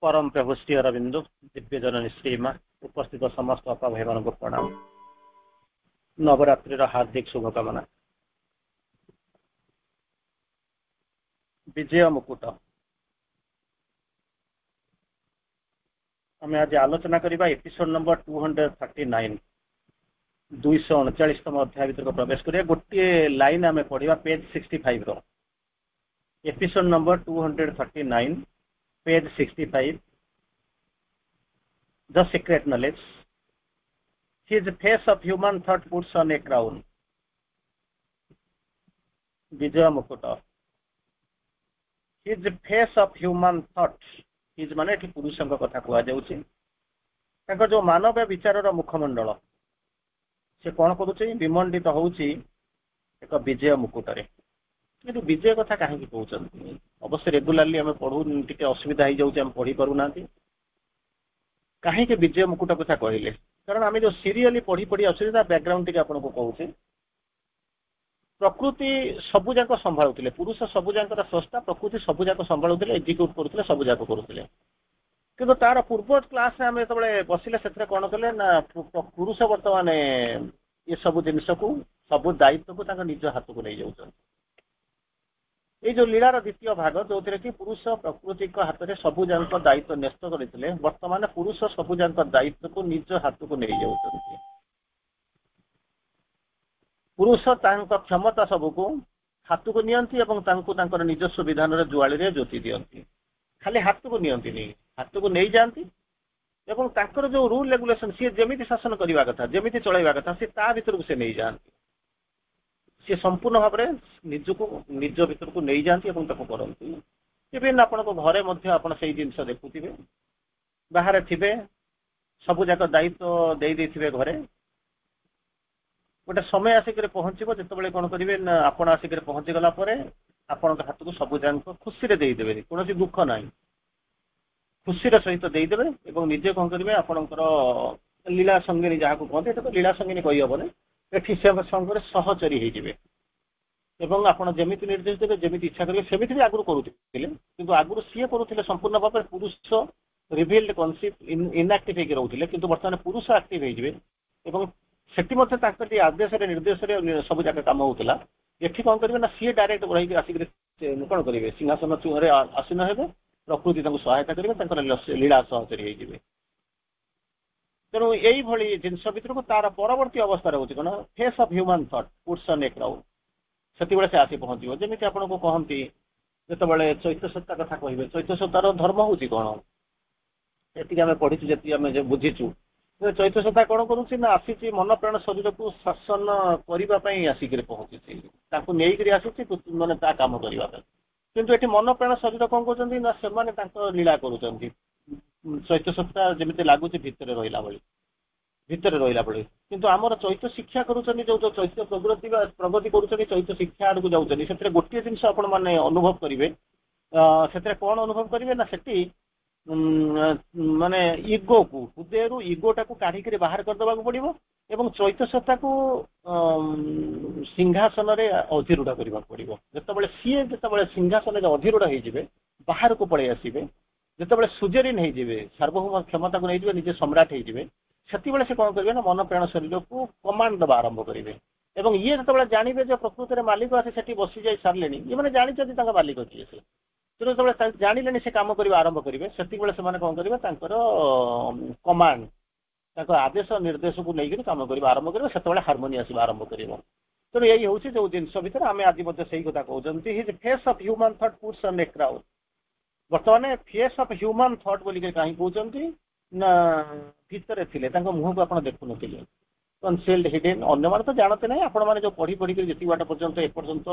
परम प्रभु श्री अरविंदु दिव्य जननी श्रीमा उपस्थित समस्त अपा भाई मान प्रणाम। नवरात्रि हार्दिक शुभकामना। विजय मुकुट आम आज आलोचना करबा एपिसोड नंबर 239 239तम अध्याय भीतर प्रवेश करिया। गोटे लाइन आम पढ़ा पेज 65 रो episode number 239 page 65 The secret knowledge. His face of human thought puts on a crown. Vijaya Mukuta. His face of human thought. His माने कि पुरुषଙ୍କ କଥା कुआ जाउछि। ताको जो मानव विचारर मुखमंडल से कोन करूछि विमंडित होउछि एक विजय मुकुटरे। किंतु विजय कथा काहे कि कहउछन अवश्य रेगुलरली हम पढू टिके असुविधा हो जाउछि हम पढी करू नांती कहीं के विजय मुकुट कथा कहले कारण आम जो सीरियली पढ़ी पढ़ी आसुचा बैकग्राउंड टी आपको कहूँ। प्रकृति सबुजाक संभालुले पुरुष सबुजाक स्रष्टा प्रकृति सबुजाक संभालुले एग्जिक्यूट करुले सबुजाक करुले किंतु तार पूर्व क्लास आम जो बसिले से कौन कले ना पुरुष बर्तमान ये सब जिनस को सब दायित्व को निज हाथ को नहीं जाऊँ। ये जो लीलार द्वितीय भाग जो कि पुरुष प्रकृति हाथ में सबुजाक दायित्व न्यस्त करते वर्तमान पुरुष सबुजाक दायित्व को निज हाथ को नहीं जाऊँ। पुरुष क्षमता सबको हाथ को नियंती निजस्व विधान जुआली जोति दियंती खाली हाथ को नियंती नहीं हाथ को नहीं जाती जो रूल रेगुलेशन सी जमी शासन करने कथा जमी चलवा कथा सी ता भर को नहीं जाती सी संपूर्ण भाव में निज भर को नहीं जाती करती। इवेन आप घरे से जिनस देखुवे बाहर थे सबुजाक दायित्व दे घरे गोटे समय आसिक पहुँचो जो कौन करेंगे ना आप आसिक पहुँची गला आपण हाथ को सबुजाक खुशी देदेवे कौन दुख ना खुशी सहित देदेवे निजे कौन करेंगे आपणकर लीला संगिनी जहाँ को कहते तो लीला संगिनी कही हेनी एटी से संगे सहचरी होते आप जमी निर्देश देते जमी इच्छा करेंगे सेमती भी आगुरी करुले कि आगुरी सी करुले संपूर्ण भाव में पुरुष रिविल्ड कनसेप्ट इनएक्टिव रोते कि बर्तमान पुरुष आक्टिव हो से आदेश निर्देश सब जगह कम होता ये कौन करेंगे ना सी डायरेक्ट बढ़ाई आसिक कौन करेंगे सिंहासन चूहे आसीन हे प्रकृति सहायता करेंगे लीला सहचरी होते तेणु यही जिनस भर को तार परवर्ती अवस्था रोचे कौन face of human thought puts on A crown से आसी पहुँचो जमी आपको कहती जो चैत्य सत्ता कथा कहे चैत्य सत्तार धर्म हूँ कौन ये आम पढ़ीचु जी बुझीचु चैत्य सत्ता कौन करुच्ची ना आसी मन प्राण शरीर को शासन करने आसिक पहुँची नहीं आसी मैंने कम करने किंतु ये मन प्राण शरीर कौन कर लीला करुँच चैत्य सत्ता जमी लगुच भितर रहा भाई किंतु आमर चैत्य शिक्षा करुँच जो चैत्य प्रगति करुँच चैत्य शिक्षा आड़ को जाऊँच से गोटे जिनस आप अनुभव करेंगे से कौन अनुभव करेंगे ना से माने इगो को हृदय इगोटा को काढ़ी बाहर करदे पड़ो एवं चैत्य सत्ता को सिंहासन अधिरूढ़ करने पड़ो जो सी जो सिंहासन अधिरूढ़ हो बाहर को पड़े आसवे जो सुजेरिन हो सार्वभौम क्षमता को नहीं निजे सम्राट हो से कौन करेंगे ना मन प्राण शरीर को कमांड दबा आरंभ करेंगे और ये जो जानवे जो प्रकृति मालिक आसे से बसी जा सारे ये मैंने जानते मालिक किए से जो जानिले से कम करने आरंभ करेंगे से कौन करेंगे कमांड आदेश निर्देश को लेकर कम करने आरंभ करेंगे से हार्मोनी आसवा आरंभ कर तेणु यही हूँ जो जिनस भर आम आज से कथा कहते his face of human thought puts on A crown बर्तमान फेस ऑफ ह्यूमन थॉट बोलिक कहीं कहते ना भितर थे मुह को आप देखुन कनसेल्ड हिडन अन्य मैंने तो जानते ना आपण मैंने जो पढ़ी पढ़ी जी बाट पर्यंत एपर्यंत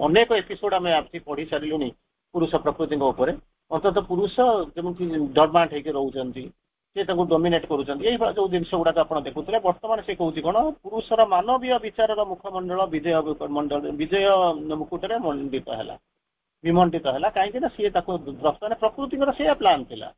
अनेक एपिसोड आम आपसी पढ़ी सारूँ पुरुष प्रकृति अंततः पुरुष जमी डरमांट होकर रोचंती डोमिनेट करुँच जो जिनस गुड़ाक आप देखुते बर्तमान से कहूँ कौन पुरुषर मानवीय विचार मुखमंडल विजय मुकुटे मंडित है विमंडित है कहीं सी बर्तमान प्रकृति से प्लान थिला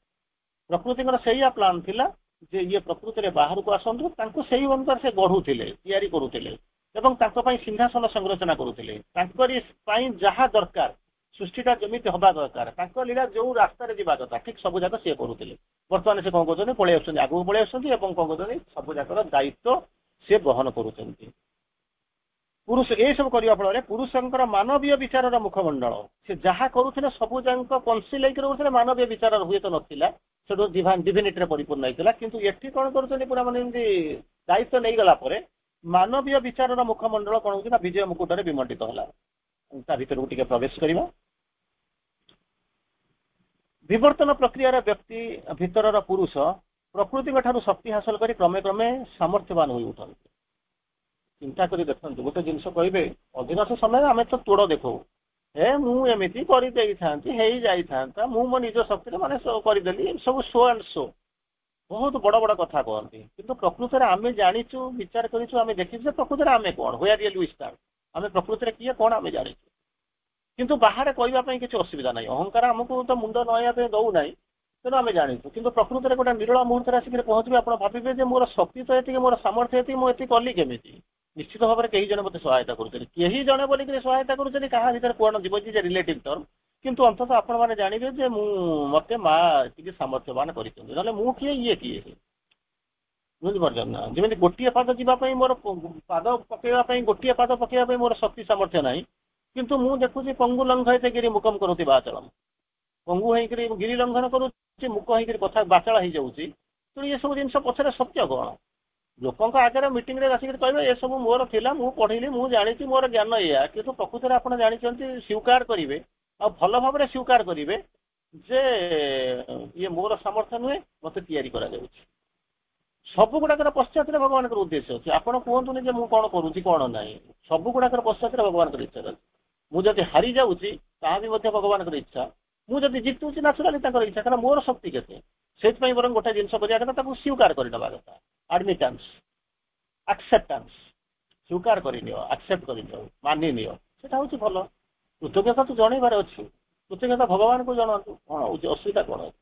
प्रकृति से प्लान थिला जे ये प्रकृति बाहर को आसतु से अनुसार से गढ़ुले या करुले सिंहासन संरचना करुले जहाँ दरकार ସୃଷ୍ଟିଟା ଯେମିତି ହବା ଦରକାର ତାଙ୍କ ଲୀଳା ଯୋଉ ରାସ୍ତାରେ ଯିବା କଥା ଠିକ ସବୁ ଯାକ ସିଏ କରୁଥିଲେ। ବର୍ତ୍ତମାନ ସେ କଣ କରୁଛନ୍ତି, ପଳେଇ ଆସୁଛନ୍ତି, ଆଗକୁ ପଳେଇ ଆସୁଛନ୍ତି ଏବଂ କଣ କରୁଛନ୍ତି ସବୁ ଯାକର ଦାୟିତ୍ୱ ସିଏ ବହନ କରୁଛନ୍ତି। ପୁରୁଷ ଏସବୁ କରିବା ଫଳରେ ପୁରୁଷଙ୍କର ମାନବୀୟ ବିଚାରର ମୁଖମଣ୍ଡଳ, ସେ ଯାହା କରୁଥିଲେ ସବୁ ଯାକ କନସିଲେଇକି ରହୁଥିଲେ, ମାନବୀୟ ବିଚାର ହୁଏତ ନଥିଲା, ସେଠୁ ଡିଭିନିଟିରେ ପରିପୂର୍ଣ୍ଣ ହେଇଥିଲା। କିନ୍ତୁ ଏଠି କଣ କରୁଛନ୍ତି, ପୁରା ମାନେ ଏମିତି ଦାୟିତ୍ୱ ନେଇଗଲା ପରେ ମାନବୀୟ ବିଚାରର ମୁଖମଣ୍ଡଳ କଣ ହଉଛି ନା ବିଜୟ ମୁକୁଟରେ ବିମଣ୍ଡିତ ହେଲା। ତା ଭିତରକୁ ଟିକେ ପ୍ରବେଶ କରିବା। ବିବର୍ତ୍ତନ ପ୍ରକ୍ରିୟାର ବ୍ୟକ୍ତି ଭିତରର ପୁରୁଷ ପ୍ରକୃତିଙ୍କ ଠାରୁ ଶକ୍ତି ହାସଲ କରି କ୍ରମେ କ୍ରମେ ସାମର୍ଥ୍ୟବାନ ହୋଇ ଉଠନ୍ତି। ଚିନ୍ତା କରି ଦେଖନ୍ତୁ, ଗୋଟେ ଜିନିଷ କହିବେ, ଅଧିକାଂଶ ସମୟରେ ଆମେ ତ ତୋଡ଼ ଦେଖୁ, ମୁଁ ଏମିତି କରିଦେଇଥାନ୍ତି, ହେଇଯାଇଥାନ୍ତା, ମୁଁ ମୋ ନିଜ ଶକ୍ତିରେ ମାନେ କରିଦେଲି, ସବୁ ଶୋ ଆଣ୍ଡ ଶୋ, ବହୁତ ବଡ଼ ବଡ଼ କଥା କହନ୍ତି। କିନ୍ତୁ ପ୍ରକୃତରେ ଆମେ ଜାଣିଛୁ, ବିଚାର କରିଛୁ, ଆମେ ଦେଖିଛୁ ଯେ ପ୍ରକୃତରେ ଆମେ କ'ଣ, ହ୍ୱେୟାର ରିଏଲି ୱି ଷ୍ଟାଣ୍ଡ, ଆମେ ପ୍ରକୃତରେ କିଏ କ'ଣ ଆମେ ଜାଣିଛୁ। କିନ୍ତୁ ବାହାରେ କହିବା ପାଇଁ କିଛି ଅସୁବିଧା ନାହିଁ, ଅହଙ୍କାର ଆମକୁ ତ ମୁଣ୍ଡ ନଇବା ପାଇଁ ଦଉନାହିଁ, ତେଣୁ ଆମେ ଜାଣିଛୁ। କିନ୍ତୁ ପ୍ରକୃତରେ ଗୋଟେ ନିରୋଳ ମୁହୂର୍ତ୍ତରେ ଆସିକି ପହଞ୍ଚିବେ, ଆପଣ ଭାବିବେ ଯେ ମୋର ଶକ୍ତି ତ ଏତିକି, ମୋର ସାମର୍ଥ୍ୟ ଏତିକି, ମୁଁ ଏତିକି କଲି କେମିତି। ନିଶ୍ଚିତ ଭାବରେ କେହି ଜଣେ ମୋତେ ସହାୟତା କରୁଛନ୍ତି, କେହି ଜଣେ ବୋଲିକି ସହାୟତା କରୁଛନ୍ତି, କାହା ଭିତରେ କ'ଣ ଯିବ ଯେ ରିଲେଟିଭ ଟର୍ମ। କିନ୍ତୁ ଅନ୍ତତଃ ଆପଣମାନେ ଜାଣିବେ ଯେ ମୋତେ ମା ଏତିକି ସାମର୍ଥ୍ୟବାନ କରିଛନ୍ତି, ନହେଲେ ମୁଁ କିଏ, ଇଏ କିଏ, ବୁଝିପାରୁଛନ୍ତି ନା। ଯେମିତି ଗୋଟିଏ ପାଦ ଯିବା ପାଇଁ ମୋର ପାଦ ପକେଇବା ପାଇଁ, ଗୋଟିଏ ପାଦ ପକେଇବା ପାଇଁ ମୋର ଶକ୍ତି ସାମର୍ଥ୍ୟ ନାହିଁ, କିନ୍ତୁ ମୁଁ ଦେଖୁଛି ପଙ୍ଗୁ ଲଙ୍ଘୟତେ ଗିରି ମୁକମ କରୁଛି ବାଚଳମ, ପଙ୍ଗୁ ହେଇକରି ଗିରି ଲଙ୍ଘନ କରୁଛି, ମୁକ ହେଇକରି କଥା ବାଚାଳ ହେଇଯାଉଛି। ତେଣୁ ଏସବୁ ଜିନିଷ ପଛରେ ସତ୍ୟ କ'ଣ, ଲୋକଙ୍କ ଆଗରେ ମିଟିଂରେ ଆସିକି କହିବେ ଏସବୁ ମୋର ଥିଲା, ମୁଁ ପଢ଼ିଲି, ମୁଁ ଜାଣିଛି, ମୋର ଜ୍ଞାନ ଏଇଆ। କିନ୍ତୁ ପ୍ରକୃତରେ ଆପଣ ଜାଣିଛନ୍ତି, ସ୍ୱୀକାର କରିବେ, ଆଉ ଭଲ ଭାବରେ ସ୍ୱୀକାର କରିବେ ଯେ ଇଏ ମୋର ସାମର୍ଥ୍ୟ ନୁହେଁ, ମୋତେ ତିଆରି କରାଯାଉଛି। ସବୁ ଗୁଡ଼ାକର ପଶ୍ଚାତରେ ଭଗବାନଙ୍କର ଉଦ୍ଦେଶ୍ୟ ଅଛି। ଆପଣ କୁହନ୍ତୁନି ଯେ ମୁଁ କ'ଣ କରୁଛି କ'ଣ ନାହିଁ, ସବୁ ଗୁଡ଼ାକର ପଶ୍ଚାତରେ ଭଗବାନଙ୍କର ଇଚ୍ଛା ଅଛି। ମୁଁ ଯଦି ହାରି ଯାଉଛି ତାହା ବି ମଧ୍ୟ ଭଗବାନଙ୍କର ଇଚ୍ଛା, ମୁଁ ଯଦି ଜିତୁଛି ନ୍ୟାଚୁରାଲି ତାଙ୍କର ଇଚ୍ଛା, କାରଣ ମୋର ଶକ୍ତି କେତେ। ସେଇଥିପାଇଁ ବରଂ ଗୋଟେ ଜିନିଷ କରିବା କଥା, ତାକୁ ସ୍ୱୀକାର କରିନେବା କଥା, ଆଡମିଟାନ୍ସ, ଆକ୍ସେପ୍ଟାନ୍ସ, ସ୍ୱୀକାର କରିନିଅ, ଆକ୍ସେପ୍ଟ କରିନିଅ, ମାନିନିଅ, ସେଟା ହେଉଛି ଭଲ। କୃତଜ୍ଞତା ତ ଜଣେଇବାର ଅଛି, କୃତଜ୍ଞତା ଭଗବାନଙ୍କୁ ଜଣାନ୍ତୁ, କ'ଣ ହେଉଛି ଅସୁବିଧା କ'ଣ ଅଛି।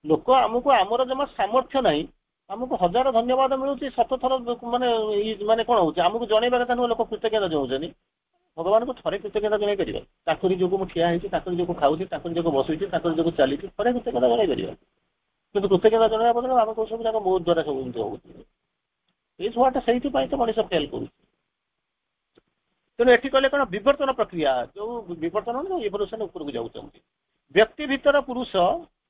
ଲୋକ ଆମକୁ, ଆମର ଜମା ସାମର୍ଥ୍ୟ ନାହିଁ, ଆମକୁ ହଜାର ଧନ୍ୟବାଦ ମିଳୁଛି, ଶତଥର ମାନେ ମାନେ କ'ଣ ହେଉଛି ଆମକୁ ଜଣେଇବା କଥା ନୁହେଁ, ଲୋକ କୃତଜ୍ଞତା ଜଣାଉଛନ୍ତି। ଭଗବାନଙ୍କୁ ଥରେ କୃତଜ୍ଞତା ଜଣାଇ ପାରିବା, ତାଙ୍କରି ଯୋଗୁଁ ମୁଁ ଠିଆ ହେଇଛି, ତାଙ୍କରି ଯୋଗୁଁ ଖାଉଛି, ତାଙ୍କରି ଯୋଗୁଁ ବସୁଛି, ତାଙ୍କରି ଯୋଗୁଁ ଚାଲିଛି, ଥରେ କୃତଜ୍ଞତା ଜଣାଇ ପାରିବା। କିନ୍ତୁ କୃତଜ୍ଞତା ଜଣାଇବା ବଦଳରେ ଆମେ କହୁଛୁ ସବୁ ଯାକ ମୋ ଦ୍ୱାରା ସବୁ ଏମିତି ହେଉଛି। ଏଇ ଛୁଆଟା ସେଇଥିପାଇଁ ତ ମଣିଷ ଫେଲ୍ କରୁଛି। ତେଣୁ ଏଠି କହିଲେ କ'ଣ, ବିବର୍ତ୍ତନ ପ୍ରକ୍ରିୟା, ଯୋଉ ବିବର୍ତ୍ତନ ଇଭଲ୍ୟୁସନ ଉପରକୁ ଯାଉଛନ୍ତି। ବ୍ୟକ୍ତି ଭିତର ପୁରୁଷ,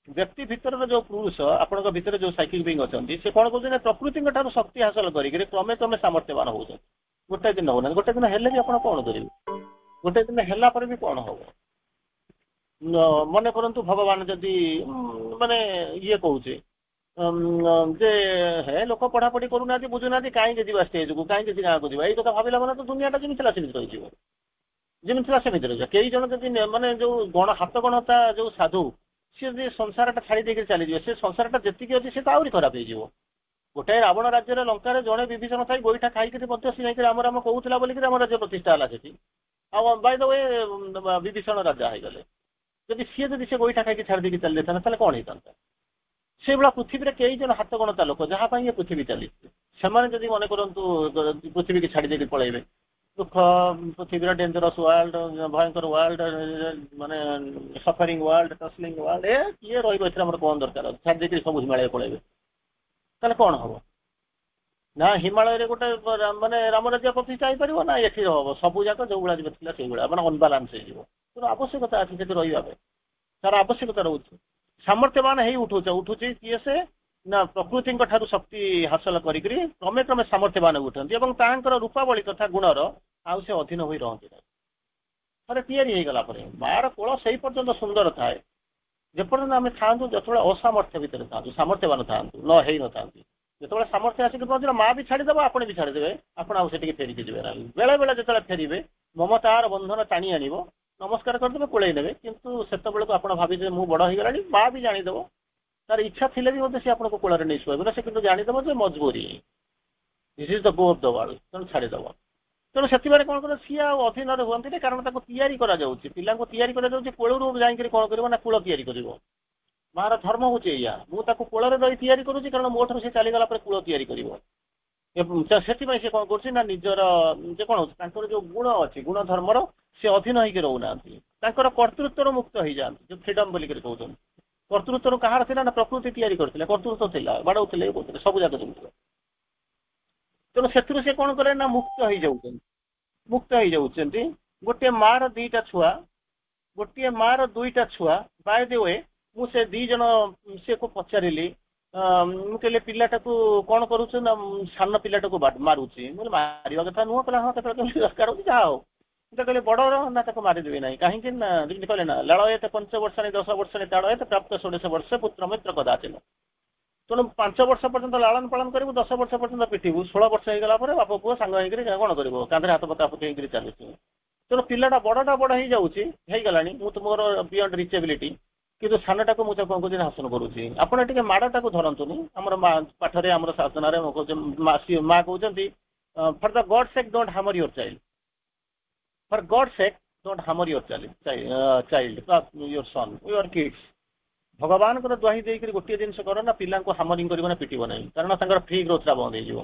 ବ୍ୟକ୍ତି ଭିତରର ଯୋଉ ପୁରୁଷ, ଆପଣଙ୍କ ଭିତରେ ଯୋଉ ସାଇକିକ ବିଙ୍ଗ ଅଛନ୍ତି, ସେ କ'ଣ କରୁଛନ୍ତି, ପ୍ରକୃତିଙ୍କ ଠାରୁ ଶକ୍ତି ହାସଲ କରିକି କ୍ରମେ କ୍ରମେ ସାମର୍ଥ୍ୟବାନ ହଉଛନ୍ତି। ଗୋଟେ ଦିନ ହଉନାହାନ୍ତି, ଗୋଟେ ଦିନ ହେଲେ ବି ଆପଣ କ'ଣ କରିବେ, ଗୋଟେ ଦିନ ହେଲା ପରେ ବି କ'ଣ ହବ। ମନେ କରନ୍ତୁ ଭଗବାନ ଯଦି ମାନେ ଇଏ କହୁଛେ ଯେ ହେ ଲୋକ ପଢ଼ାପଢ଼ି କରୁନାହାନ୍ତି, ବୁଝୁନାହାନ୍ତି, କାହିଁକି ଯିବା ଷ୍ଟେଜକୁ, କାହିଁକି ଗାଁକୁ ଯିବା, ଏଇ କଥା ଭାବିଲା ମାନେ ତ ଦୁନିଆଟା ଯେମିତି ଥିଲା ସେମିତି ରହିଯିବ, ଯେମିତି ଥିଲା ସେମିତି ରହିଯିବ। କେଇ ଜଣ ଯଦି ମାନେ ଯୋଉ ହାତ ଗଣତା ଯୋଉ ସାଧୁ, ସିଏ ଯଦି ସଂସାରଟା ଛାଡ଼ି ଦେଇକି ଚାଲିଯିବେ, ସେ ସଂସାରଟା ଯେତିକି ଅଛି ସେ ତ ଆହୁରି ଖରାପ ହେଇଯିବ। ଗୋଟାଏ ରାବଣ ରାଜ୍ୟରେ ଲଙ୍କାରେ ଜଣେ ବିଭୀଷଣ ଥାଇ ଗୋଇଠା ଖାଇକିରି ମଧ୍ୟ ସେ ଯାଇକି ରାମ ରାମ କହୁଥିଲା ବୋଲିକିରି ଆମ ରାଜ୍ୟ ପ୍ରତିଷ୍ଠା ହେଲା ସେଠି। ଆଉ ବାଇ ଦ ୱେ ବିଭୀଷଣ ରାଜା ହେଇଗଲେ। ଯଦି ସିଏ ଯଦି ସେ ଗୋଇଠା ଖାଇକି ଛାଡ଼ି ଦେଇକି ଚାଲି ଯାଇଥାନ୍ତା ତାହେଲେ କ'ଣ ହେଇଥାନ୍ତା। ସେଇଭଳିଆ ପୃଥିବୀରେ କେଇ ଜଣ ହାତ ଗଣତା ଲୋକ ଯାହା ପାଇଁ ଏ ପୃଥିବୀ ଚାଲିଛି, ସେମାନେ ଯଦି ମନେ କରନ୍ତୁ ପୃଥିବୀକି ଛାଡ଼ି ଦେଇକି ପଳେଇବେ, ଦୁଃଖ, ପୃଥିବୀର ଡେଞ୍ଜରସ୍ ୱାର୍ଲଡ, ଭୟଙ୍କର ୱାର୍ଲଡ, ମାନେ ସଫରିଂ ୱାର୍ଲଡ, ଟସଲିଂ ୱାର୍ଲଡ, କିଏ ରହିବ ଏଥିରେ, ଆମର କ'ଣ ଦରକାର, ଛାଡ଼ି ଦେଇକି ସବୁ ହିମାଳୟ ପଳେଇବେ, ତାହେଲେ କ'ଣ ହବ ନା ହିମାଳୟରେ ଗୋଟେ ମାନେ ରାମ ରାଜ୍ୟ ପ୍ରତିଷ୍ଠା ହେଇପାରିବ ନା ଏଠି ହବ। ସବୁ ଯାକ ଯୋଉଭଳିଆ ଯିବ ଥିଲା ସେଇଭଳିଆ ମାନେ ଅନବାଲାନ୍ସ ହେଇଯିବ। ତେଣୁ ଆବଶ୍ୟକତା ଅଛି ସେଠି ରହିବା ପାଇଁ, ତାର ଆବଶ୍ୟକତା ରହୁଛି। ସାମର୍ଥ୍ୟବାନ ହେଇ ଉଠୁଛି କିଏ ସେ ନା ପ୍ରକୃତିଙ୍କ ଠାରୁ ଶକ୍ତି ହାସଲ କରିକିରି କ୍ରମେ କ୍ରମେ ସାମର୍ଥ୍ୟବାନ ଉଠନ୍ତି ଏବଂ ତାଙ୍କର ରୂପାବଳୀ ତଥା ଗୁଣର ଆଉ ସେ ଅଧୀନ ହୋଇ ରହନ୍ତି ନାହିଁ। ଥରେ ତିଆରି ହେଇଗଲା ପରେ ମାର କୋଳ ସେଇ ପର୍ଯ୍ୟନ୍ତ ସୁନ୍ଦର ଥାଏ ଯେପର୍ଯ୍ୟନ୍ତ ଆମେ ଥାଆନ୍ତୁ, ଯେତେବେଳେ ଅସାମର୍ଥ୍ୟ ଭିତରେ ଥାଆନ୍ତୁ, ସାମର୍ଥ୍ୟବାନ ଥାଆନ୍ତୁ, ନ ହେଇନଥାନ୍ତି। ଯେତେବେଳେ ସାମର୍ଥ୍ୟ ଆସିକି ପହଞ୍ଚିଲା, ମା ବି ଛାଡ଼ିଦେବ, ଆପଣ ବି ଛାଡ଼ିଦେବେ, ଆପଣ ଆଉ ସେଠିକି ଫେରିକି ଯିବେ ନାହିଁ। ବେଳେ ବେଳେ ଯେତେବେଳେ ଫେରିବେ ମମତାର ବନ୍ଧନ ଟାଣି ଆଣିବ, ନମସ୍କାର କରିଦେବେ, କୋଳେଇ ନେବେ, କିନ୍ତୁ ସେତେବେଳକୁ ଆପଣ ଭାବିବେ ମୁଁ ବଡ଼ ହେଇଗଲାଣି। ମା ବି ଜାଣିଦେବ, ତାର ଇଚ୍ଛା ଥିଲେ ବି ମଧ୍ୟ ସେ ଆପଣଙ୍କୁ କୋଳରେ ନେଇ ଶୁଆଇବ ନା, ସେ କିନ୍ତୁ ଜାଣିଦେବ ଯେ ମଜବୁରୀ, this is the go of the world, ତେଣୁ ଛାଡ଼ିଦେବ। ତେଣୁ ସେଥିପାଇଁ କ'ଣ କରେ, ସିଏ ଆଉ ଅଧୀନରେ ହୁଅନ୍ତିନି, କାରଣ ତାକୁ ତିଆରି କରାଯାଉଛି, ପିଲାଙ୍କୁ ତିଆରି କରାଯାଉଛି। କୋଳରୁ ଯାଇକରି କ'ଣ କରିବ ନା କୂଳ ତିଆରି କରିବ। ମାର ଧର୍ମ ହେଉଛି ଏଇଆ, ମୁଁ ତାକୁ କୋଳରେ ରହି ତିଆରି କରୁଛି, କାରଣ ମୋ ଠାରୁ ସେ ଚାଲିଗଲା ପରେ କୂଳ ତିଆରି କରିବ। ସେଥିପାଇଁ ସେ କ'ଣ କରୁଛି ନା ନିଜର ଯେ କ'ଣ ହେଉଛି ତାଙ୍କର ଯୋଉ ଗୁଣ ଅଛି, ଗୁଣ ଧର୍ମର ସେ ଅଧୀନ ହେଇକି ରହୁନାହାନ୍ତି, ତାଙ୍କର କର୍ତ୍ତୃତ୍ୱରୁ ମୁକ୍ତ ହେଇଯାଆନ୍ତି, ଯୋଉ ଫ୍ରିଡମ ବୋଲିକରି କହୁଛନ୍ତି। କର୍ତ୍ତୃତ୍ୱରୁ କାହାର ଥିଲା ନା ପ୍ରକୃତି ତିଆରି କରିଥିଲେ, କର୍ତ୍ତୃତ୍ୱ ଥିଲା, ବାଡଉଥିଲେ କହୁଥିଲେ ସବୁ ଯାକ ଜିନିଷ। ତେଣୁ ସେଥିରୁ ସେ କଣ କଲେ ନା ମୁକ୍ତ ହେଇଯାଉଛନ୍ତି, ମୁକ୍ତ ହେଇଯାଉଛନ୍ତି। ଗୋଟିଏ ମାର ଦିଟା ଛୁଆ, ଗୋଟିଏ ମାର ଦୁଇଟା ଛୁଆ, ବାଇ ଦ ୱେ ମୁଁ ସେ ଦି ଜଣ ସେ କୁ ପଚାରିଲି, ମୁଁ କହିଲି ପିଲାଟାକୁ କଣ କରୁଛୁ ନା ସାନ ପିଲାଟାକୁ ମାରୁଛି। ମୁଁ କହିଲି ମାରିବା କଥା ନୁହଁ, କହିଲା ହଁ କେତେବେଳେ କେମିତି ଦରକାର ହଉଛି ଯାହା ହଉ। ମୁଁ କହିଲି ବଡର ନା ତାକୁ ମାରିଦେବି ନାହିଁ, କାହିଁକି ନା ଯେମିତି କହିଲେ ନା ଲାଳୟତେ 5 ବର୍ଷାଣି 10 ବର୍ଷାଣି ତାଳୟତେ ପ୍ରାପ୍ତ 16 ବର୍ଷେ ପୁତ୍ର ମିତ୍ର କଦାଚିନ। ତେଣୁ 5 ବର୍ଷ ପର୍ଯ୍ୟନ୍ତ ଲାଳନ ପାଳନ କରିବୁ, 10 ବର୍ଷ ପର୍ଯ୍ୟନ୍ତ ପିଟିବୁ, 16 ବର୍ଷ ହେଇଗଲା ପରେ ବାପ ପୁଅ ସାଙ୍ଗ ହେଇକିରି କଣ କରିବ, କାନ୍ଧରେ ହାତ ପକାପକି ହେଇକିରି ଚାଲିଛୁ। ତେଣୁ ପିଲାଟା ବଡ ହେଇଯାଉଛି, ହେଇଗଲାଣି, ମୁଁ ତ ମୋର ବିୟଣ୍ଡ ରିଚେବିଲିଟି, କିନ୍ତୁ ସାନଟାକୁ ମୁଁ ତାକୁ କଣ କରୁଛି ହାସନ କରୁଛି। ଆପଣ ଟିକେ ମାଡଟାକୁ ଧରନ୍ତୁନି। ଆମର ପାଠରେ ଆମର ଶାସନରେ ମା କହୁଛନ୍ତି for the God sake don't hammer your child, for God sake don't hammer your child your son your kids. ଭଗବାନଙ୍କର ଦ୍ୱାହି ଦେଇକରି ଗୋଟିଏ ଜିନିଷ କର ନା, ପିଲାଙ୍କୁ ହାମରିଂ କରିବ ନା ପିଟିବ ନାହିଁ, କାରଣ ତାଙ୍କର ଫ୍ରି ଗ୍ରୋଥଟା ବନ୍ଦ ହେଇଯିବ,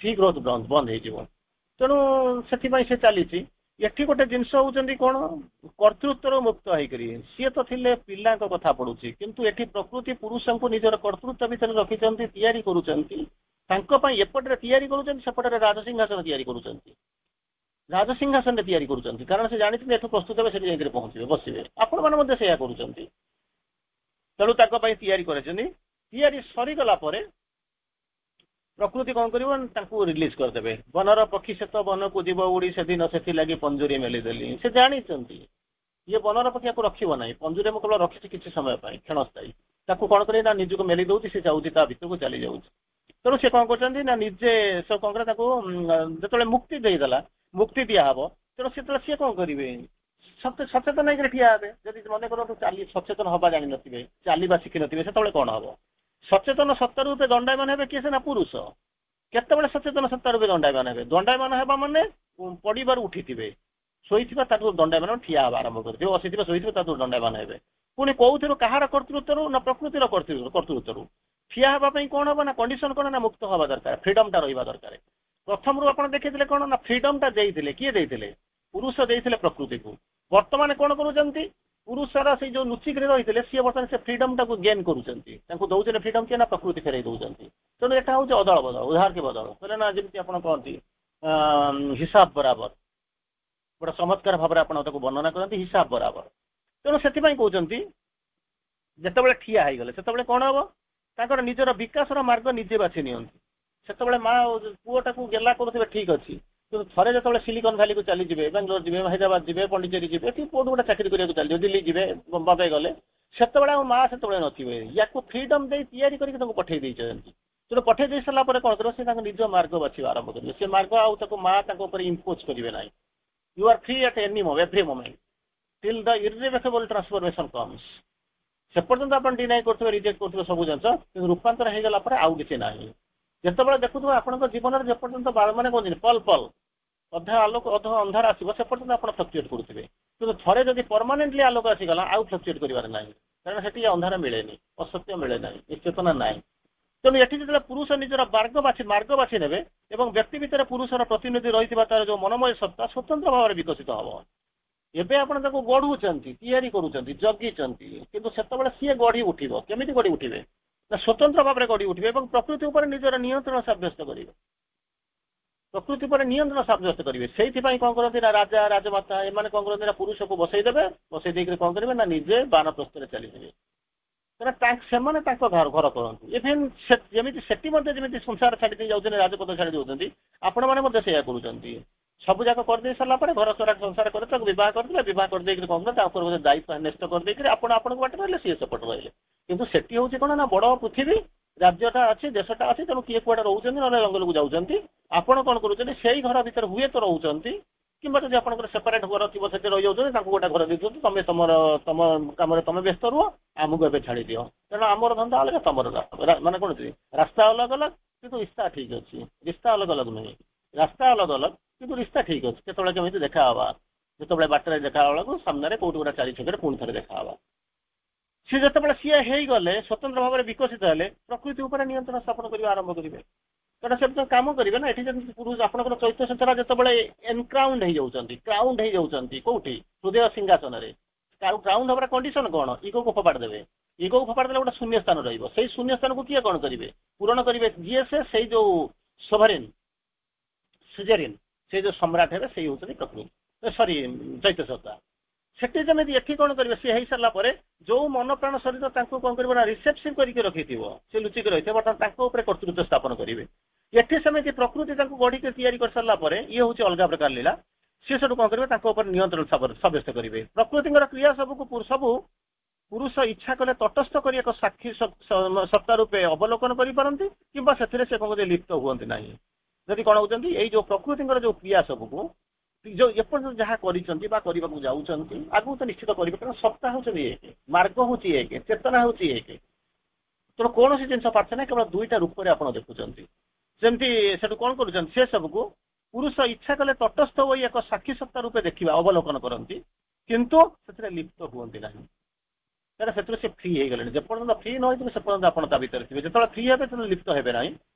ଫ୍ରି ଗ୍ରୋଥ ବନ୍ଦ ହେଇଯିବ। ତେଣୁ ସେଥିପାଇଁ ସେ ଚାଲିଛି। ଏଠି ଗୋଟେ ଜିନିଷ ହଉଛନ୍ତି କଣ, କର୍ତ୍ତୃତ୍ୱରୁ ମୁକ୍ତ ହେଇକରି ସିଏ ତ ଥିଲେ ପିଲାଙ୍କ କଥା ପଡୁଛି, କିନ୍ତୁ ଏଠି ପ୍ରକୃତି ପୁରୁଷଙ୍କୁ ନିଜର କର୍ତ୍ତୃତ୍ୱ ଭିତରେ ରଖିଛନ୍ତି, ତିଆରି କରୁଛନ୍ତି। ତାଙ୍କ ପାଇଁ ଏପଟରେ ତିଆରି କରୁଛନ୍ତି, ସେପଟରେ ରାଜସିଂହାସନ ତିଆରି କରୁଛନ୍ତି, ରାଜସିଂହାସନରେ ତିଆରି କରୁଛନ୍ତି, କାରଣ ସେ ଜାଣିଛନ୍ତି ଏଠୁ ପ୍ରସ୍ତୁତ ହେବେ ସେଠି ଯାଇକରି ପହଞ୍ଚିବେ, ବସିବେ। ଆପଣମାନେ ମଧ୍ୟ ସେଇଆ କରୁଛନ୍ତି। ତେଣୁ ତାଙ୍କ ପାଇଁ ତିଆରି କରିଛନ୍ତି। ତିଆରି ସରିଗଲା ପରେ ପ୍ରକୃତି କଣ କରିବ, ତାଙ୍କୁ ରିଲିଜ କରିଦେବେ। ବନର ପକ୍ଷୀ ସେତ ବନକୁ ଯିବ ଉଡି, ସେଦିନ ସେଥିଲାଗି ପଞ୍ଜୁରୀ ମେଲିଦେଲି। ସେ ଜାଣିଛନ୍ତି ଇଏ ବନର ପକ୍ଷୀ ୟାକୁ ରଖିବ ନାହିଁ, ପଞ୍ଜୁରୀ ମୁଁ କେବଳ ରଖିଛି କିଛି ସମୟ ପାଇଁ, କ୍ଷଣସ୍ଥାୟୀ। ତାକୁ କଣ କରି ନା ନିଜକୁ ମେଲି ଦଉଛି, ସେ ଯାଉଛି ତା ଭିତରକୁ ଚାଲି ଯାଉଛି। ତେଣୁ ସେ କଣ କରୁଛନ୍ତି ନା ନିଜେ ସେ କଣ କରେ, ତାକୁ ଯେତେବେଳେ ମୁକ୍ତି ଦେଇଦେଲା, ମୁକ୍ତି ଦିଆହବ, ତେଣୁ ସେତେବେଳେ ସିଏ କଣ କରିବେ, ସଚେତନ ହେଇକି ଠିଆ ହେବେ। ଯଦି ମନେ କରନ୍ତୁ ସଚେତନ ହବା ଜାଣିନଥିବେ, ଚାଲିବା ଶିଖିନଥିବେ, ସେତେବେଳେ କଣ ହବ? ସଚେତନ ସତ୍ୟ ରୂପେ ଦଣ୍ଡାୟମାନ ହେବେ କିଏ, ସିନା ପୁରୁଷ। କେତେବେଳେ ସଚେତନ ସତ୍ୟ ରୂପେ ଦଣ୍ଡାୟମାନ ହେବେ? ଦଣ୍ଡାୟମାନ ହେବା ମାନେ ପଡ଼ିବାରୁ ଉଠିଥିବେ, ଶୋଇଥିବା ତାକୁ ଦଣ୍ଡାୟମାନ ଠିଆ ହେବା ଆରମ୍ଭ କରିଥିବେ, ବସିଥିବେ ଶୋଇଥିବେ ତାକୁ ଦଣ୍ଡାୟମାନ ହେବେ। ପୁଣି କୋଉଥିରୁ, କାହାର କର୍ତ୍ତୃତ୍ୱରୁ ନା ପ୍ରକୃତିର କର୍ତ୍ତୃତ୍ୱରୁ। ଠିଆ ହେବା ପାଇଁ କଣ ହବ ନା, କଣ୍ଡିସନ କଣ ନା ମୁକ୍ତ ହବା ଦରକାର, ଫ୍ରିଡମଟା ରହିବା ଦରକାର। ପ୍ରଥମରୁ ଆପଣ ଦେଖିଥିଲେ କଣ ନା, ଫ୍ରିଡମଟା ଦେଇଥିଲେ କିଏ ଦେଇଥିଲେ? ପୁରୁଷ ଦେଇଥିଲେ ପ୍ରକୃତିକୁ। ବର୍ତ୍ତମାନ କଣ କରୁଛନ୍ତି, ପୁରୁଷର ସେଇ ଯୋଉ ଲୁଚିକିରି ରହିଥିଲେ ସିଏ ବର୍ତ୍ତମାନ ସେ ଫ୍ରିଡମଟାକୁ ଗେନ୍ କରୁଛନ୍ତି, ତାଙ୍କୁ ଦଉଛନ୍ତି ଫ୍ରିଡମ କିଏ ନା ପ୍ରକୃତି ଫେରେଇ ଦଉଛନ୍ତି। ତେଣୁ ଏଟା ହଉଛି ଅଦଳ ବଦଳ, ଉଧାର କି ବଦଳ କହିଲେ ନା, ଯେମିତି ଆପଣ କହନ୍ତି ହିସାବ ବରାବର, ଗୋଟେ ଚମତ୍କାର ଭାବରେ ଆପଣ ତାକୁ ବର୍ଣ୍ଣନା କରନ୍ତି, ହିସାବ ବରାବର। ତେଣୁ ସେଥିପାଇଁ କହୁଛନ୍ତି ଯେତେବେଳେ ଠିଆ ହେଇଗଲେ ସେତେବେଳେ କଣ ହବ, ତାଙ୍କର ନିଜର ବିକାଶର ମାର୍ଗ ନିଜେ ବାଛି ନିଅନ୍ତି। ସେତେବେଳେ ମା ପୁଅଟାକୁ ଗେଲା କରୁଥିବେ ଠିକ ଅଛି, କିନ୍ତୁ ଥରେ ଯେତେବେଳେ ସିଲିକନ ଭ୍ୟାଲିକୁ ଚାଲିଯିବେ, ବାଙ୍ଗାଲୋର ଯିବେ, ହାଇଦ୍ରାବାଦ ଯିବେ, ପଣ୍ଡିଚେରୀ ଯିବେ, କି କୋଉଠି ଗୋଟେ ଚାକିରି କରିବାକୁ ଚାଲିଯିବେ, ଦିଲ୍ଲୀ ଯିବେ, ବମ୍ବେ ଗଲେ, ସେତେବେଳେ ଆଉ ମା ସେତେବେଳେ ନଥିବେ। ୟାକୁ ଫ୍ରିଡମ ଦେଇ ତିଆରି କରିକି ତାଙ୍କୁ ପଠେଇ ଦେଇଛନ୍ତି। ତେଣୁ ପଠେଇ ଦେଇ ସାରିଲା ପରେ କଣ କରିବ, ସେ ତାଙ୍କ ନିଜ ମାର୍ଗ ବାଛିବା ଆରମ୍ଭ କରିବେ। ସେ ମାର୍ଗ ଆଉ ତାକୁ ମା ତାଙ୍କ ଉପରେ ଇମ୍ପୋଜ କରିବେ ନାହିଁ। You are free at any every moment till the irrevocable transformation comes। ସେ ପର୍ଯ୍ୟନ୍ତ ଆପଣ ଡିନାଇ କରୁଥିବେ, ରିଜେକ୍ଟ କରୁଥିବେ ସବୁ ଜିନିଷ, କିନ୍ତୁ ରୂପାନ୍ତର ହେଇଗଲା ପରେ ଆଉ କିଛି ନାହିଁ। ଯେତେବେଳେ ଦେଖୁଥିବେ ଆପଣଙ୍କ ଜୀବନରେ ଯେପର୍ଯ୍ୟନ୍ତ ମାନେ କହୁଛନ୍ତି ପଲ ପଲ ଅଧା ଆଲୋକ ଅଧା ଅନ୍ଧାର ଆସିବ, ସେ ପର୍ଯ୍ୟନ୍ତ ଆପଣ ଫ୍ଲକ୍ଚୁଏଟ୍ କରୁଥିବେ। କିନ୍ତୁ ଥରେ ଯଦି ପରମାନେଣ୍ଟଲି ଆଲୋକ ଆସିଗଲା, ଆଉ ଫ୍ଲକ୍ଚୁଏଟ୍ କରିବାର ନାହିଁ, କାରଣ ସେଠି ଅନ୍ଧାର ମିଳେନି, ଅସତ୍ୟ ମିଳେ ନାହିଁ, ନିଶ୍ଚେତନା ନାହିଁ। ତେଣୁ ଏଠି ଯେତେବେଳେ ପୁରୁଷ ନିଜର ମାର୍ଗ ବାଛି ନେବେ ଏବଂ ବ୍ୟକ୍ତି ଭିତରେ ପୁରୁଷର ପ୍ରତିନିଧି ରହିଥିବା ତାର ଯୋଉ ମନୋମୟ ସତ୍ତା ସ୍ୱତନ୍ତ୍ର ଭାବରେ ବିକଶିତ ହବ। ଏବେ ଆପଣ ତାକୁ ଗଢୁଛନ୍ତି, ତିଆରି କରୁଛନ୍ତି, ଜଗିଛନ୍ତି, କିନ୍ତୁ ସେତେବେଳେ ସିଏ ଗଢି ଉଠିବ। କେମିତି ଗଢି ଉଠିବେ ନା, ସ୍ୱତନ୍ତ୍ର ଭାବରେ ଗଢି ଉଠିବେ ଏବଂ ପ୍ରକୃତି ଉପରେ ନିଜର ନିୟନ୍ତ୍ରଣ ସାବ୍ୟସ୍ତ କରିବେ। ପ୍ରକୃତି ଉପରେ ନିୟନ୍ତ୍ରଣ ସାବ୍ୟସ୍ତ କରିବେ। ସେଇଥିପାଇଁ କଣ କରନ୍ତି ନା, ରାଜା ରାଜମାତା ଏମାନେ କଣ କରନ୍ତି ନା, ପୁରୁଷକୁ ବସେଇ ଦେବେ, ବସେଇ ଦେଇକି କଣ କରିବେ ନା, ନିଜେ ବାନପ୍ରସ୍ଥରେ ଚାଲିଯିବେ। ସେମାନେ ତାଙ୍କ ଘର କରନ୍ତି। ଇଭେନ୍ ଯେମିତି ସେଠି ମଧ୍ୟ ଯେମିତି ସଂସାର ଛାଡି ଦେଇ ଯାଉଛନ୍ତି, ରାଜପଥ ଛାଡି ଦଉଛନ୍ତି, ଆପଣମାନେ ମଧ୍ୟ ସେଇଆ କରୁଛନ୍ତି। ସବୁ ଯାକ କରିଦେଇ ସାରିଲା ପରେ ଘର ସାରା ସଂସାର କରି ତାକୁ ବିବାହ କରିଦେଲେ, ବିବାହ କରିଦେଇକି କଣ ତା ଉପରେ ଗୋଟେ ଦାୟିତ୍ୱ ନ୍ୟସ୍ତ କରିଦେଇକି ଆପଣ ଆପଣଙ୍କ ବାଟରେ ରହିଲେ, ସିଏ ସେପଟ ରହିଲେ। କିନ୍ତୁ ସେଠି ହଉଛି କଣ ନା, ବଡ ପୃଥିବୀ, ରାଜ୍ୟଟା ଅଛି, ଦେଶଟା ଅଛି, ତେଣୁ କିଏ କୁଆଡେ ରହୁଛନ୍ତି, ନହେଲେ ଜଙ୍ଗଲକୁ ଯାଉଛନ୍ତି। ଆପଣ କଣ କରୁଛନ୍ତି, ସେଇ ଘର ଭିତରେ ହୁଏତ ରହୁଛନ୍ତି, କିମ୍ବା ଯଦି ଆପଣଙ୍କର ସେପାରେଟ ଘର ଥିବ ସେଠି ରହିଯାଉଛନ୍ତି, ତାଙ୍କୁ ଗୋଟେ ଘର ଦେଇଛନ୍ତି, ତମ କାମରେ ତମେ ବ୍ୟସ୍ତ ରୁହ, ଆମକୁ ଏବେ ଛାଡି ଦିଅ, କାରଣ ଆମର ଧନ୍ଦା ଅଲଗା, ତମର ମାନେ କଣ ରାସ୍ତା ଅଲଗା ଅଲଗା, କିନ୍ତୁ ରିସ୍ତା ଠିକ ଅଛି। ରିସ୍ତା ଅଲଗା ଅଲଗା ନୁହେଁ, ରାସ୍ତା ଅଲଗା ଅଲଗା, କିନ୍ତୁ ରିସ୍ତା ଠିକ ଅଛି। କେତେବେଳେ କେମିତି ଦେଖାହବା, ଯେତେବେଳେ ବାଟରେ ଦେଖା ବେଳକୁ ସାମ୍ନାରେ କୋଉଠି ଗୋଟେ ଚାରି ଛକରେ ପୁଣି ଥରେ ଦେଖାହବା। ସିଏ ଯେତେବେଳେ ସିଏ ହେଇଗଲେ, ସ୍ୱତନ୍ତ୍ର ଭାବରେ ବିକଶିତ ହେଲେ, ପ୍ରକୃତି ଉପରେ ନିୟନ୍ତ୍ରଣ ସ୍ଥାପନ କରିବା ଆରମ୍ଭ କରିବେ। तेना से काम करेंगे ना ये पुरुष आपंकर चैत्र सचरा जो एनक्राउंड हो जाती क्राउंड हो जाती कौटी हृदय सिंहासन में क्राउंड हमारा कंडीशन कौन इगो को फोपाड़ देवे इगो को फोपाड़ देले गोटे शून्य स्थान रही शून्य स्थान को किए कौन करेंगे पूरण करेंगे जी से जो सोभरेन सिजेरिन से जो सम्राट है से हूँ प्रकृति सॉरी चैत्र सत्ता सेठी जमी एठी कौन करेंगे सी हो सारापर जो मन प्राण शरीर कौन कर रिसेप्सिव करके रखी सी लुचिक रही है बर्तमान कर्तृत्व स्थापन करेंगे एठी सेमती प्रकृति गढ़ी तैयारी कर सारापर ये हूँ अलग प्रकार लीला सी सब कौन करेंगे नियंत्रण सब्यस्त करेंगे प्रकृति क्रिया सबको सबू पुरुष इच्छा कले तटस्थ कर एक साक्षी सत्ता रूपे अवलोकन करपारती कि कौन लिप्त हूँ ना जदि कौन होती यही जो प्रकृति जो क्रिया सबको जो एपर्यंत जहाँ करने जाऊँगी आगू तो निश्चित करेंगे कारण सत्ता हूँ एक मार्ग हूँ एक चेतना हूँ एक तेणु कौन सी जिन पार्थ ना केवल दुईटा रूप में आप देखुंत जमती से कौन कर सबको पुरुष इच्छा कले तटस्थ हो एक साक्षी सत्ता रूपे देखा अवलोकन करती किंतु से लिप्त हूँ ना कहीं से फ्री हो गले जेपर्यंत फ्री न हो सेपर्यंत आप थे जो फ्री हे तो लिप्त हे ना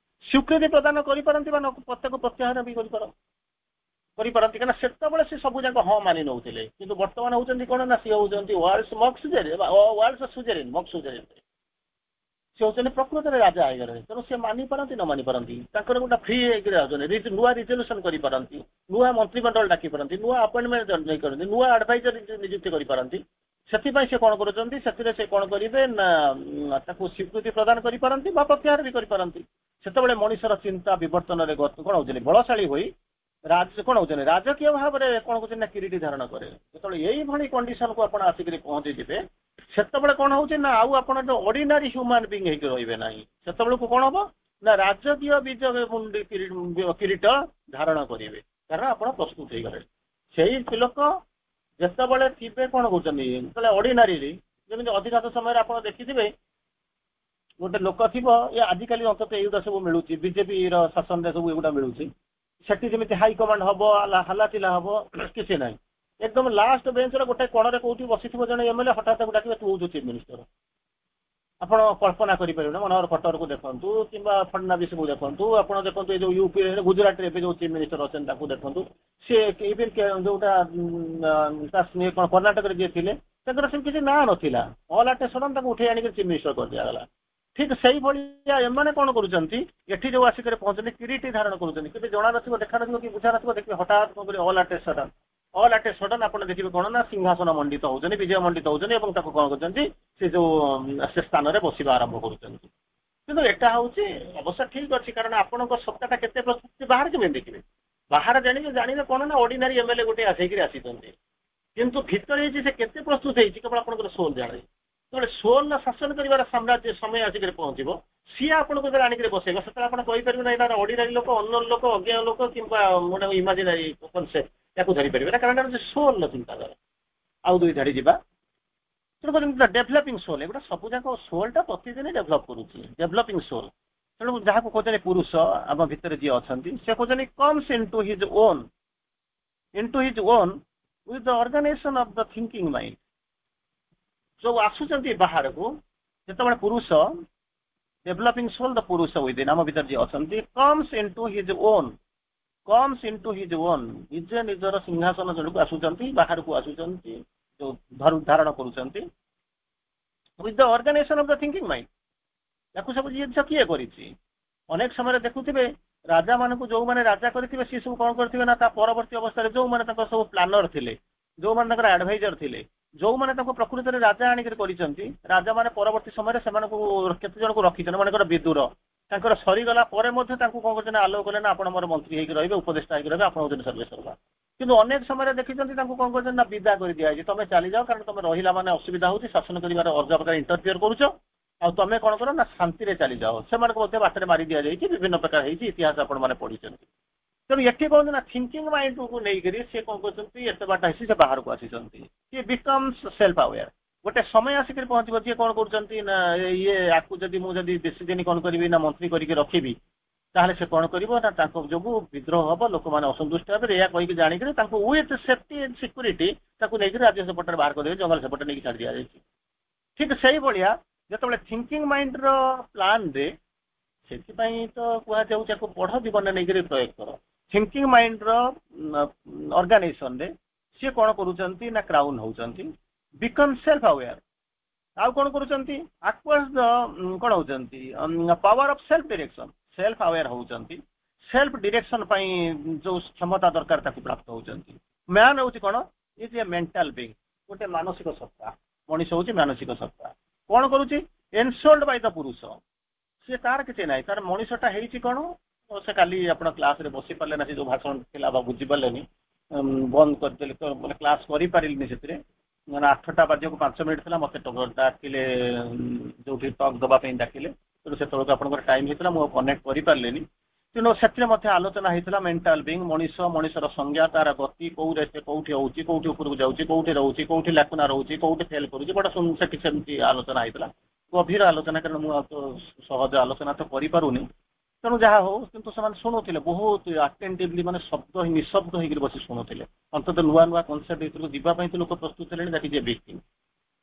स्वीकृति प्रदान करती प्रत्येक प्रत्याहार भी करपारती कहीं से सी सब जाक हाँ मानि नौले कि बर्तमान होती कौन ना सी होती वर्ल्ड्स मक सुजेरिन वर्ल्ड्स सुजेरिन मक सुजेरिन सी होती प्रकृत में राजा आएगा तेणु सी मानि पारती न मानि पारती गोटे फ्री नुआ रिजोल्यूशन करपारती नुआ मंत्रिमंडल डाकी पारती नुआ अपॉइंटमेंट नहीं करती नुआ एडवाइजर नियुक्ति करपारती से कौन कर कौन करेंगे ना स्वीकृति प्रदान करपारती प्रत्याहार भी करपारती से मनुष्यर चिंता विवर्तन कौन होती बलशाली हो राज कौन होती राजकीय भाव में कौन कर किरीटी धारण करे जो यही कंडीशन को आप आसिक पहुंचीजे से कौन हो आउ आप ऑर्डिनरी ह्यूमन बीइंग रे ना से को कौन हम ना राजकीय विजय किरीट धारण करेंगे कारण आप प्रस्तुत हो गले से लोक जिते थे कौन कहते ऑर्डिनरी जमी अधिकांश समय आप देखिथे गोटे लोक थी ये आजिकल अंत युवा सब मिलूँ बीजेपी शासन सब युवा मिलूँ सेठी जमी हाईकमांड हम हल्लाचिल्ला हम किसी ना एकदम लास्ट बेंच गोटे कोण कौटी बसी जन एमएलए हठात डाक तू हूँ चीफ मिनिस्टर आप कल्पना करें मनोहर खट्टर को देखु कि फडनाविश को देखु आप देखते जो यूपी गुजरात में जो चीफ मिनिस्टर अच्छे देखु सी इवन जोटा कौन कर्णाटक जी थे किसी ना नाला ऑल आट सडन उठे आनिक चीफ मिनिस्टर कर दिगला ठीक से भाया एम कौन कर जो आसिक पहुंचते किरीटी धारण कर जना ना देखा ना कि बुझा ना देखिए हठात कौन ऑल आट सडन आप देखिए कौन ना सिंहासन मंडित होती विजय मंडित होती कौन कर जो से स्थान में बसवा आरंभ कर एटा हूँ अवश्य ठीक अच्छे कारण आपण सत्ता केते प्रस्तुत बाहर के देखिए बाहर जाने कौन ना ऑर्डिनरी एमएलए गोटे आसिक आसी किंतु भीतर से केते प्रस्तुत होती केवल आप सोल जाने जो सोल शासन कर साम्राज्य समय आसिक पहुँचो सी आपको आणिक बसेगा से आपरे ना यहाँ ऑर्डिनरी लोक अननोन लोक अज्ञा लोक कि गोटे इमाजिनारी कनसेप्ट या धरीपर कारण सोल चिंताधारा आउ दुई धाड़ी जावा तेणुकर डेभलपिंग सोल एगुटा सबूक सोलटा प्रतिदिन डेभलप करुच्ची डेभलपिंग सोल तेणु जहाँ कहते पुरुष आम भितर जी अच्छा से कहते comes into his own with the organisation of the thinking mind जो आसुंच बाहर को जो पुरुष डेभलपिंग सोल द पुरुष विदिन आम भितर जी अच्छा कम्स इनटू हिज ओन निजे निजर सिंहासन जड़क आसुंच बाहर को आसुंच जो धारण करुँच with the organisation of the thinking mind या सब जिन किए अनेक समय देखुवे राजा मान जो मैंने राजा करेंगे सी सब कौन करेंगे ना परवर्ती अवस्था जो मैंने सब प्लानर थे जो मैंने एडभाइजर थे जो मैंने प्रकृत में राजा आणिक राजा मैंने परवर्ती समय केत जन को रखी मन विदुर तांकर सरीगला कौन कर आलोक कले ना आप मोर मंत्री होकर रही उपदेष्टा होकर रही आप सर्वेसर्वा किंतु अनेक समय देखी कौन कर विदा कर दिखाई तुम चली जाओ कारण तुम रहा मैंने असुविधा होती शासन कर अलग प्रकार इंटरफियर करुच आ तुम कौन कर ना शांति चली जाओ से बाटर मारी दि जाए विभिन्न प्रकार इतिहास आपने पढ़ी तेणु ये कौन ना थिंकिंग माइंड को लेकर सी कौन करते बाट से बाहर को आसी बिकम्स सेल्फ अवेयर गोटे समय आसिक पहुँचो जी कौन कर ये आपको जब मुझे बेसी दिन कौन करी ना मंत्री करके रखी ताहले से कौन कर जो विद्रोह हम लोक मैंने असंतुष्ट हे या कहीकि जाणिक विथ सेफ्टी एंड सिक्यूरीटी नहीं राज्य सेपटे बाहर कर जंगल सेपटे नहीं छाड़ दि जाए ठीक से भाया जो थिंकिंग माइंड प्लान रे ସେଥିପାଇଁ ତ କୁହାଯାଉଛି ଆକୁ ପଢ ଜୀବନରେ ନେଇକରି ପ୍ରୟୋଗ କର। ଥିଙ୍କିଂ ମାଇଣ୍ଡର ଅର୍ଗାନାଇଜେସନରେ ସିଏ କ'ଣ କରୁଛନ୍ତି ନା କ୍ରାଉନ୍ ହଉଛନ୍ତି, ବିକମ୍ ସେଲ୍ଫ ଆୱେୟାର। ଆଉ କ'ଣ କରୁଛନ୍ତି, ଆକ୍ୱାର୍ସ କ'ଣ ହଉଛନ୍ତି power of self direction. Self aware ହଉଛନ୍ତି, ସେଲ୍ଫ ଡିରେକ୍ସନ ପାଇଁ ଯୋଉ କ୍ଷମତା ଦରକାର ତାକୁ ପ୍ରାପ୍ତ ହଉଛନ୍ତି। ମ୍ୟାନ୍ ହଉଛି କ'ଣ, ଇଜ୍ ଏ ମେଣ୍ଟାଲ ବିଙ୍ଗ, ଗୋଟେ ମାନସିକ ସତ୍ତା। ମଣିଷ ହଉଛି ମାନସିକ ସତ୍ତା। କ'ଣ କରୁଛି, ଏନସୋଲ୍ଡ ବାଇ ଦ ପୁରୁଷ। ସେ ତାର କିଛି ନାହିଁ, ତାର ମଣିଷଟା ହେଇଛି କ'ଣ, ସେ କାଲି ଆପଣ କ୍ଲାସରେ ବସି ପାରିଲେ ନା, ସେ ଯୋଉ ଭାଷଣ ଥିଲା ବା ବୁଝିପାରିଲେନି, ବନ୍ଦ କରିଦେଲେ ତ, ମାନେ କ୍ଲାସ କରିପାରିଲିନି ସେଥିରେ। ମାନେ 8ଟା ବାଜିବାକୁ 5 ମିନିଟ୍ ଥିଲା, ମତେ ଡାକିଲେ ଯୋଉଠି ଟକ୍ ଦେବା ପାଇଁ ଡାକିଲେ, ତେଣୁ ସେତେବେଳକୁ ଆପଣଙ୍କର ଟାଇମ୍ ହେଇଥିଲା, ମୁଁ କନେକ୍ଟ କରିପାରିଲିନି। ତେଣୁ ସେଥିରେ ମଧ୍ୟ ଆଲୋଚନା ହେଇଥିଲା ମେଣ୍ଟାଲ ବିଙ୍ଗ, ମଣିଷର ସଂଜ୍ଞା, ତାର ଗତି, କୋଉରେ ସେ କୋଉଠି ହଉଛି, କୋଉଠି ଉପରକୁ ଯାଉଛି, କୋଉଠି ରହୁଛି, କୋଉଠି ଲାକୁନା ରହୁଛି, କୋଉଠି ଫେଲ୍ କରୁଛି, ବଡ଼ ସେଠି ସେମିତି ଆଲୋଚନା ହେଇଥିଲା। ଗଭୀର ଆଲୋଚନା, କାରଣ ମୁଁ ଆଉ ତ ସହଜ ଆଲୋଚନା ତ କରିପାରୁନି। ତେଣୁ ଯାହା ହଉ, କିନ୍ତୁ ସେମାନେ ଶୁଣୁଥିଲେ ବହୁତ ଆଟେଣ୍ଟିଭଲି, ମାନେ ଶବ୍ଦ ନିଶବ୍ଦ ହେଇକି ବସି ଶୁଣୁଥିଲେ। ଅନ୍ତତଃ ନୂଆ ନୂଆ କନସେପ୍ଟ ଭିତରକୁ ଯିବା ପାଇଁ ତ ଲୋକ ପ୍ରସ୍ତୁତ ହେଲେଣି, that is a big thing.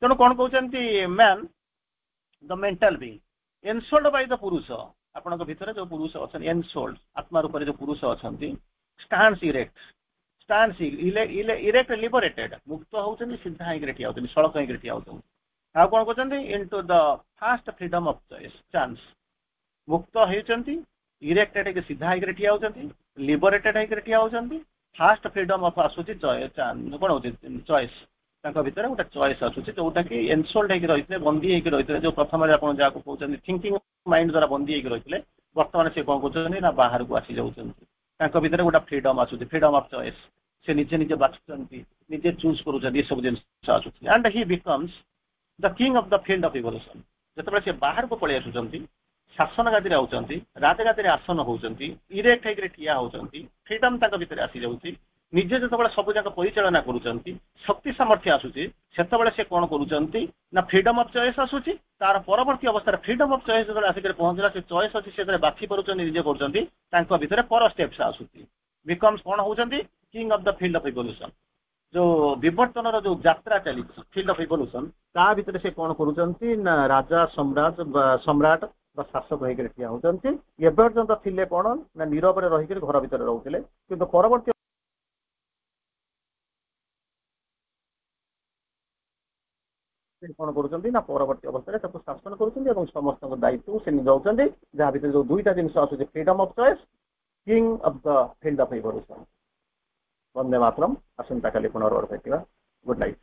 ତେଣୁ କ'ଣ କହୁଛନ୍ତି, ମ୍ୟାନ୍ ଦ ମେଣ୍ଟାଲ ବିଙ୍ଗ ଏନସୋଲ୍ଡ ବାଇ ଦ ପୁରୁଷ। ଆପଣଙ୍କ ଭିତରେ ଯୋଉ ପୁରୁଷ ଅଛନ୍ତି, ଏନସୋଲ୍ଡ ଆତ୍ମା ରୂପରେ ଯୋଉ ପୁରୁଷ ଅଛନ୍ତି, ଷ୍ଟାଣ୍ଡସ୍ ଇରେକ୍ଟ, ଇରେକ୍ଟ ଲିବରେଟେଡ, ମୁକ୍ତ ହଉଛନ୍ତି, ସିଧା ହେଇକି ଠିଆ ହଉଛନ୍ତି, ସଳଖ ହେଇକି ଠିଆ ହଉଛନ୍ତି। ଆଉ କ'ଣ କରୁଛନ୍ତି, into the fast freedom of choice, chance. ମୁକ୍ତ ହେଉଛନ୍ତି, ଇରେକ୍ଟେଡ ହେଇକି ସିଧା ହେଇକି ଠିଆ ହଉଛନ୍ତି, ଲିବରେଟେଡ ହେଇକି ଠିଆ ହଉଛନ୍ତି। ଫାଷ୍ଟ ଫ୍ରିଡମ ଅଫ ଆସୁଛି କ'ଣ ହଉଛି, ଚଏସ୍। ତାଙ୍କ ଭିତରେ ଗୋଟେ ଚଏସ୍ ଆସୁଛି, ଯୋଉଟା କି ଏନସୋଲ୍ଡ ହେଇକି ରହିଥିଲେ, ବନ୍ଦୀ ହେଇକି ରହିଥିଲେ, ଯୋଉ ପ୍ରଥମରେ ଆପଣ ଯାହାକୁ କହୁଛନ୍ତି ଥିଙ୍କିଂ ମାଇଣ୍ଡ ଦ୍ୱାରା ବନ୍ଦୀ ହେଇକି ରହିଥିଲେ, ବର୍ତ୍ତମାନ ସେ କ'ଣ କରୁଛନ୍ତି ନା ବାହାରକୁ ଆସି ଯାଉଛନ୍ତି। ତାଙ୍କ ଭିତରେ ଗୋଟେ ଫ୍ରିଡମ ଆସୁଛି, ଫ୍ରିଡମ ଅଫ ଚଏସ୍। ସେ ନିଜେ ନିଜେ ବାଛୁଛନ୍ତି, ନିଜେ ଚୁଜ୍ କରୁଛନ୍ତି, ଏସବୁ ଜିନିଷ ଆସୁଛି। And he becomes the king of the field of evolution. ଯେତେବେଳେ ସେ ବାହାରକୁ ପଳେଇ ଆସୁଛନ୍ତି, ଶାସନ ଗାଦିରେ ଆଉଛନ୍ତି, ରାଜଗାଦିରେ ଆସନ ହଉଛନ୍ତି, ଇରେକ୍ଟ ହେଇକି ଠିଆ ହଉଛନ୍ତି, ଫ୍ରିଡମ ତାଙ୍କ ଭିତରେ ଆସିଯାଉଛି। ନିଜେ ଯେତେବେଳେ ସବୁ ଯାକ ପରିଚାଳନା କରୁଛନ୍ତି, ଶକ୍ତି ସାମର୍ଥ୍ୟ ଆସୁଛି, ସେତେବେଳେ ସେ କ'ଣ କରୁଛନ୍ତି ନା ଫ୍ରିଡମ ଅଫ ଚଏସ୍ ଆସୁଛି। ତାର ପରବର୍ତ୍ତୀ ଅବସ୍ଥାରେ ଫ୍ରିଡମ ଅଫ ଚଏସ୍ ଯେତେବେଳେ ଆସିକି ପହଞ୍ଚିଲା, ସେ ଚଏସ୍ ଅଛି, ସେଥିରେ ବାଛି ପାରୁଛନ୍ତି, ନିଜେ କରୁଛନ୍ତି, ତାଙ୍କ ଭିତରେ ପର ଷ୍ଟେପ୍ସ ଆସୁଛି। ବିକମ୍ସ କ'ଣ ହଉଛନ୍ତି, king of the field of evolution. ଯୋଉ ବିବର୍ତ୍ତନର ଯୋଉ ଯାତ୍ରା ଚାଲିଛି, ଫିଲ୍ଡ ଅଫ ଇଭଲ୍ୟୁସନ, ତା ଭିତରେ ସେ କ'ଣ କରୁଛନ୍ତି ନା ରାଜା, ସମ୍ରାଟ ବା ଶାସକ ହେଇକି ଠିଆ ହଉଛନ୍ତି। ଏବେ ପର୍ଯ୍ୟନ୍ତ ଥିଲେ କ'ଣ ନା ନୀରବରେ ରହିକି ଘର ଭିତରେ ରହୁଥିଲେ, କିନ୍ତୁ ପରବର୍ତ୍ତୀ କ'ଣ କରୁଛନ୍ତି ନା ପରବର୍ତ୍ତୀ ଅବସ୍ଥାରେ ତାକୁ ଶାସନ କରୁଛନ୍ତି ଏବଂ ସମସ୍ତଙ୍କ ଦାୟିତ୍ୱ ସେ ନିଭାଉଛନ୍ତି। ଯାହା ଭିତରେ ଯୋଉ ଦୁଇଟା ଜିନିଷ ଆସୁଛି, freedom of choice, king of the field of evolution. ବନ୍ଦେ ମାତରମ୍। ଆସନ୍ତାକାଲି ପୁନର୍ବାର ଭେଟିବା। Good night.